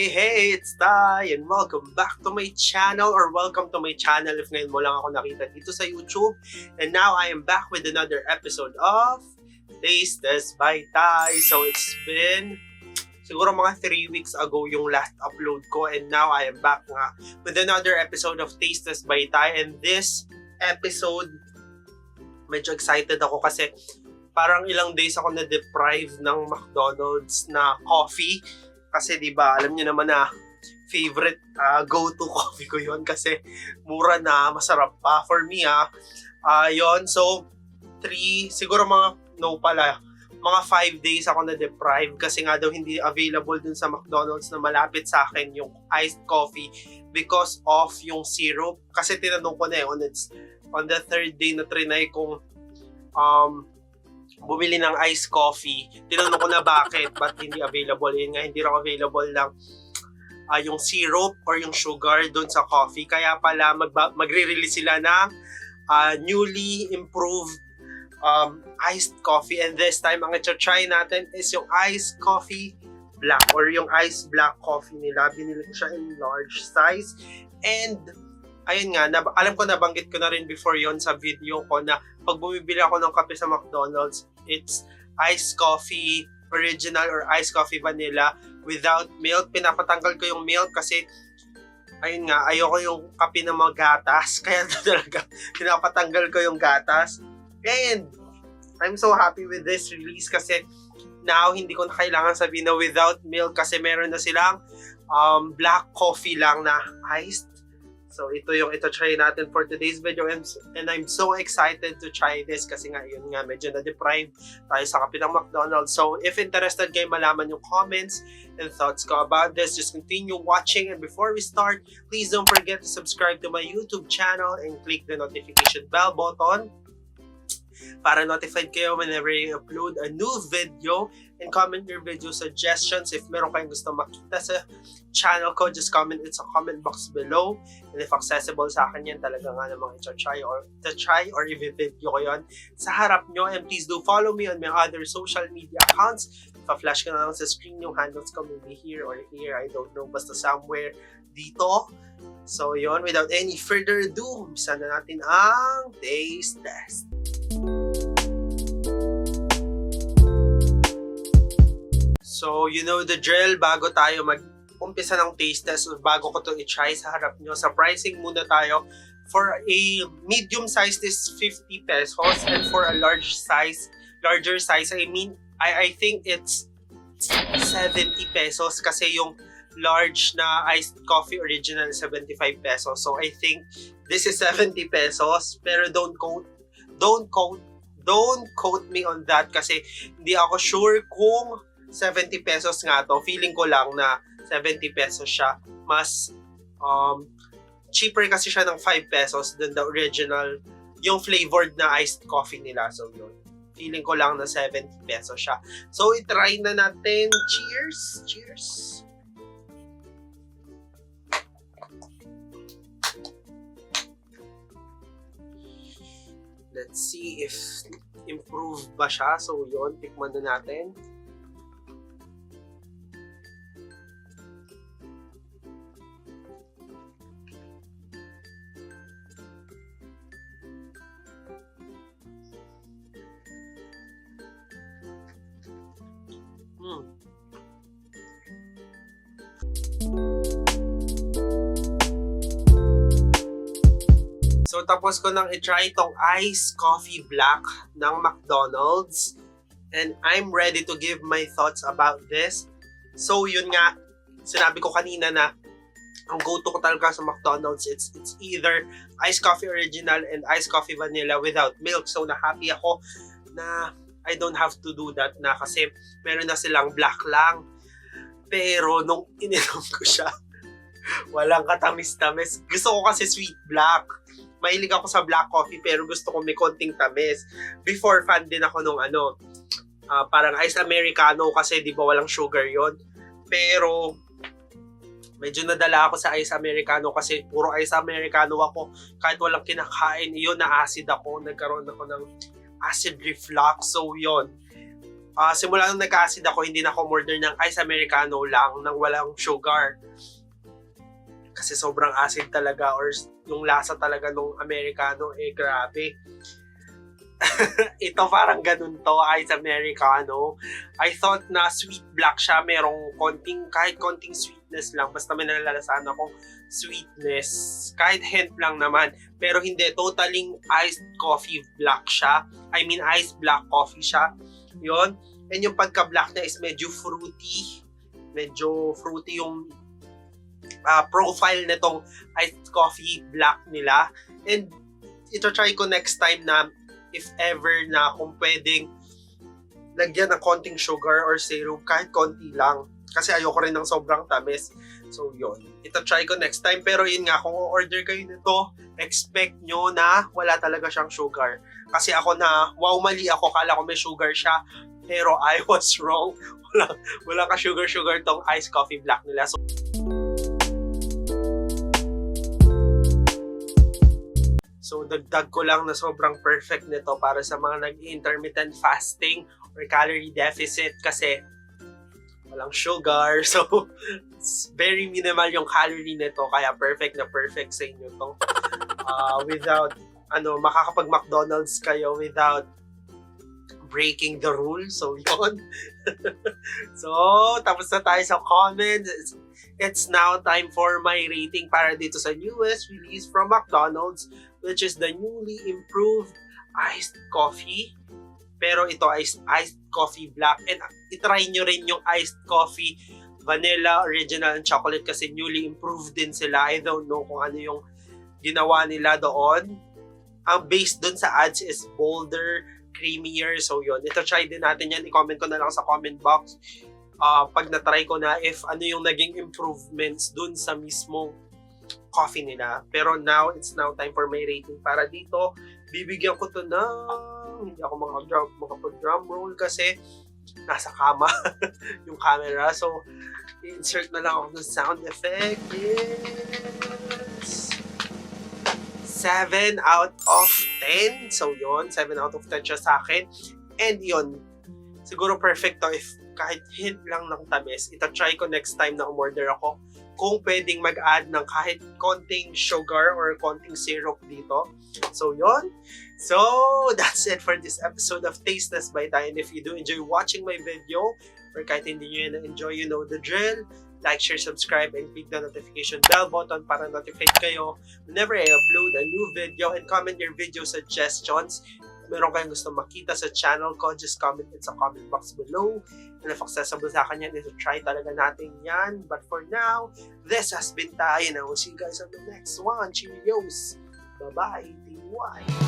Hey, it's Ty and welcome back to my channel or welcome to my channel if ngayon mo lang ako nakita dito sa YouTube. And now I am back with another episode of Taste Test by Ty. So it's been siguro mga 3 weeks ago yung last upload ko and now I am back nga with another episode of Taste Test by Ty. And this episode, medyo excited ako kasi parang ilang days ako na-deprive ng McDonald's na coffee. Kasi 'di ba, alam niyo naman na favorite go-to coffee ko 'yon kasi mura na, masarap pa for me yon. So siguro mga 5 days ako na-deprive kasi nga daw hindi available dun sa McDonald's na malapit sa akin yung iced coffee because of yung syrup. Kasi tinanong ko na on the third day na trinay kong bumili ng iced coffee. Tinanong ko na ba't hindi available. Yun nga, hindi rin available lang yung syrup or yung sugar doon sa coffee. Kaya pala magre-release sila ng newly improved iced coffee. And this time, ang i-try natin is yung iced coffee black or yung iced black coffee nila. Binili ko siya in large size. And ayun nga, alam ko nabanggit ko na rin before yon sa video ko na pag bumibili ako ng kape sa McDonald's, it's iced coffee original or iced coffee vanilla without milk. Pinapatanggal ko yung milk kasi ayun nga, ayoko yung kape na magatas. Kaya talaga pinapatanggal ko yung gatas. And I'm so happy with this release kasi now hindi ko na kailangan sabihin na without milk kasi meron na silang black coffee lang na iced. So ito yung ito-try natin for today's video and I'm so excited to try this kasi nga yun nga medyo na-deprive tayo sa kape ng McDonald's. So if interested kayo malaman yung comments and thoughts ko about this, just continue watching. And before we start, please don't forget to subscribe to my YouTube channel and click the notification bell button para notified kayo whenever I upload a new video, and comment your video suggestions. If meron kayong gusto makita sa channel ko, just comment it sa comment box below. And if accessible sa akin yan, talaga nga namang i-try or i-video ko yon sa harap nyo. And please do follow me on my other social media accounts. Pa-flash ko na lang sa screen yung handles ko, maybe here or here, I don't know, basta somewhere dito. So yon, without any further ado, umpisa na natin ang taste test. So, you know the drill, bago tayo mag-umpisa ng taste test, or bago ko ito i-try sa harap nyo, sa pricing muna tayo. For a medium size is 50 pesos, and for a larger size, I think it's 70 pesos kasi yung large na iced coffee original 75 pesos. So, I think this is 70 pesos, pero don't quote me on that kasi hindi ako sure kung 70 pesos nga to. Feeling ko lang na 70 pesos siya. Mas cheaper kasi siya ng 5 pesos than the original, yung flavored na iced coffee nila. So yun, feeling ko lang na 70 pesos siya. So i-try na natin. Cheers! Cheers! Let's see if improved ba siya. So yun, tikman na natin. So tapos ko nang i-try itong iced coffee black ng McDonald's and I'm ready to give my thoughts about this. So yun nga, sinabi ko kanina na ang go-to ko talaga sa McDonald's, it's either iced coffee original and iced coffee vanilla without milk. So na-happy ako na I don't have to do that na kasi meron na silang black lang. Pero nung ininom ko siya, walang katamis-tamis. Gusto ko kasi sweet black. Mahilig ako sa black coffee pero gusto ko may konting tamis. Before, fan din ako nung parang iced americano kasi di ba walang sugar yon. Pero medyo nadala ako sa iced americano kasi puro iced americano ako. Kahit walang kinakain, yun na acid ako. Nagkaroon ako ng acid reflux. So yon, simula nung nagka-acid ako, hindi na ako order ng ice americano lang nang walang sugar. Kasi sobrang acid talaga, or yung lasa talaga nung americano, grabe. Ito parang ganun to, ice americano. I thought na sweet black siya, merong kahit konting sweetness lang, basta may nalalasahan akong sweetness, kahit hint lang naman. Pero hindi, totaling iced coffee black siya. I mean, iced black coffee siya. Yun. And yung pagka-black niya is medyo fruity. Medyo fruity yung profile nitong iced coffee black nila. And ito try ko next time na if ever na kung pwedeng lagyan ng konting sugar or syrup, kahit konti lang. Kasi ayoko rin ng sobrang tamis. So yun, ito try ko next time. Pero yun nga, kung order kayo nito, expect nyo na wala talaga siyang sugar. Kasi ako wow, mali ako, kala ko may sugar siya. Pero I was wrong. Wala ka sugar tong iced coffee black nila. So, dagdag ko lang na sobrang perfect nito para sa mga nag-intermittent fasting or calorie deficit kasi walang sugar. So, very minimal yung calorie nito kaya perfect na perfect sa inyo to. Without, makakapag-McDonald's kayo without breaking the rules. So, yun. So, tapos na tayo sa comments. It's now time for my rating para dito sa newest release from McDonald's, which is the newly improved iced coffee. Pero ito is iced coffee black. And itry nyo rin yung iced coffee vanilla, original, and chocolate kasi newly improved din sila. I don't know kung ano yung ginawa nila doon. Ang base doon sa ads is bolder, creamier. So yun, ito try din natin yan. I-comment ko na lang sa comment box pag na-try ko na if ano yung naging improvements dun sa mismong coffee nila. Pero now, it's now time for my rating para dito. Bibigyan ko to ng hindi ako makapag-drum roll kasi nasa kama yung camera. So, insert na lang ako ng sound effect. Yes! 7 out of 10. So, yon 7 out of 10 siya sa akin. And yon siguro perfect to if kahit hint lang ng tamis. Ita-try ko next time na umorder ako kung pwedeng mag-add ng kahit konting sugar or konting syrup dito. So, yon. So, that's it for this episode of Tasteless by Tay. And if you do enjoy watching my video, or kahit hindi nyo yun na-enjoy, you know the drill. Like, share, subscribe, and click the notification bell button para notified kayo whenever I upload a new video, and comment your video suggestions. Meron kayong gusto makita sa channel ko, just comment it sa comment box below. And if accessible sa kanya, ito try talaga natin yan. But for now, this has been Tay, and I will see you guys on the next one. Cheerios! Bye-bye! TY!